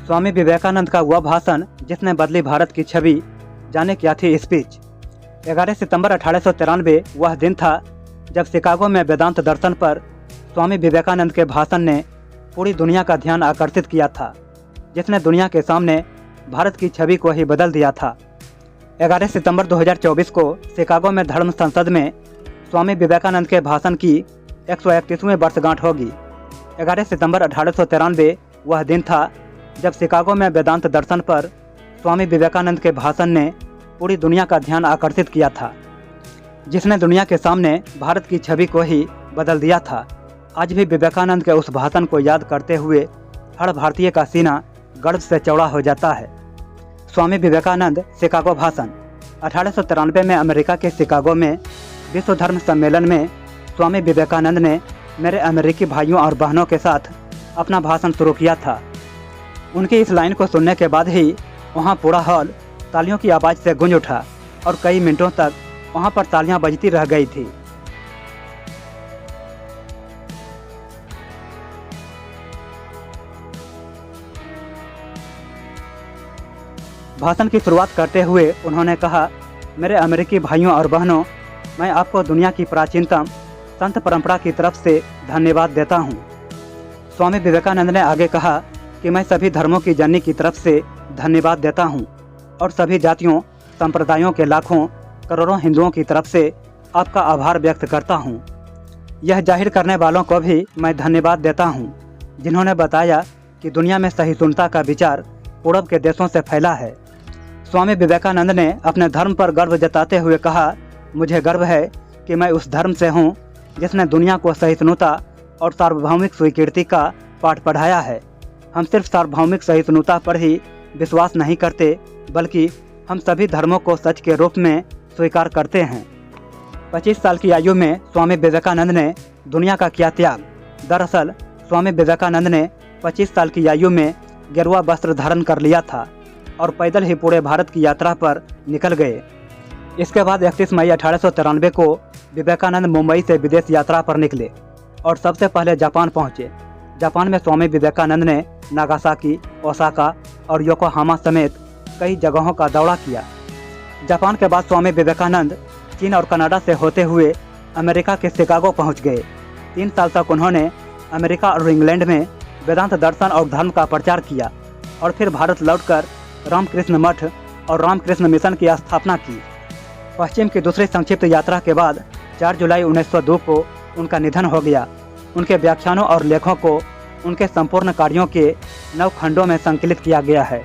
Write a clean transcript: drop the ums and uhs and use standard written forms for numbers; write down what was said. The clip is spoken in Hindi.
स्वामी विवेकानंद का वह भाषण जिसने बदली भारत की छवि, जाने क्या थी स्पीच। 11 सितंबर 1893 वह दिन था जब शिकागो में वेदांत दर्शन पर स्वामी विवेकानंद के भाषण ने पूरी दुनिया का ध्यान आकर्षित किया था, जिसने दुनिया के सामने भारत की छवि को ही बदल दिया था। 11 सितंबर 2024 को शिकागो में धर्म संसद में स्वामी विवेकानंद के भाषण की 131वीं वर्षगांठ होगी। 11 सितंबर 1893 वह दिन था जब शिकागो में वेदांत दर्शन पर स्वामी विवेकानंद के भाषण ने पूरी दुनिया का ध्यान आकर्षित किया था, जिसने दुनिया के सामने भारत की छवि को ही बदल दिया था। आज भी विवेकानंद के उस भाषण को याद करते हुए हर भारतीय का सीना गर्व से चौड़ा हो जाता है। स्वामी विवेकानंद शिकागो भाषण। 1893 में अमेरिका के शिकागो में विश्व धर्म सम्मेलन में स्वामी विवेकानंद ने मेरे अमेरिकी भाइयों और बहनों के साथ अपना भाषण शुरू किया था। उनकी इस लाइन को सुनने के बाद ही वहाँ पूरा हॉल तालियों की आवाज़ से गूंज उठा और कई मिनटों तक वहाँ पर तालियां बजती रह गई थी। भाषण की शुरुआत करते हुए उन्होंने कहा, मेरे अमेरिकी भाइयों और बहनों, मैं आपको दुनिया की प्राचीनतम संत परंपरा की तरफ से धन्यवाद देता हूँ। स्वामी विवेकानंद ने आगे कहा कि मैं सभी धर्मों की जननी की तरफ से धन्यवाद देता हूँ और सभी जातियों संप्रदायों के लाखों करोड़ों हिंदुओं की तरफ से आपका आभार व्यक्त करता हूँ। यह जाहिर करने वालों को भी मैं धन्यवाद देता हूँ जिन्होंने बताया कि दुनिया में सहिष्णुता का विचार पूर्व के देशों से फैला है। स्वामी विवेकानंद ने अपने धर्म पर गर्व जताते हुए कहा, मुझे गर्व है कि मैं उस धर्म से हूँ जिसने दुनिया को सहिष्णुता और सार्वभौमिक स्वीकृति का पाठ पढ़ाया है। हम सिर्फ सार्वभौमिक सहिष्णुता पर ही विश्वास नहीं करते, बल्कि हम सभी धर्मों को सच के रूप में स्वीकार करते हैं। 25 साल की आयु में स्वामी विवेकानंद ने दुनिया का किया त्याग। दरअसल स्वामी विवेकानंद ने 25 साल की आयु में गेरुआ वस्त्र धारण कर लिया था और पैदल ही पूरे भारत की यात्रा पर निकल गए। इसके बाद 31 मई 1893 को विवेकानंद मुंबई से विदेश यात्रा पर निकले और सबसे पहले जापान पहुंचे। जापान में स्वामी विवेकानंद ने नागासाकी, ओसाका और योकोहामा समेत कई जगहों का दौरा किया। जापान के बाद स्वामी विवेकानंद चीन और कनाडा से होते हुए अमेरिका के शिकागो पहुंच गए। 3 साल तक उन्होंने अमेरिका और इंग्लैंड में वेदांत दर्शन और धर्म का प्रचार किया और फिर भारत लौटकर रामकृष्ण मठ और रामकृष्ण मिशन की स्थापना की। पश्चिम की दूसरी संक्षिप्त यात्रा के बाद 4 जुलाई 1902 को उनका निधन हो गया। उनके व्याख्यानों और लेखों को उनके संपूर्ण कार्यों के 9 खंडों में संकलित किया गया है।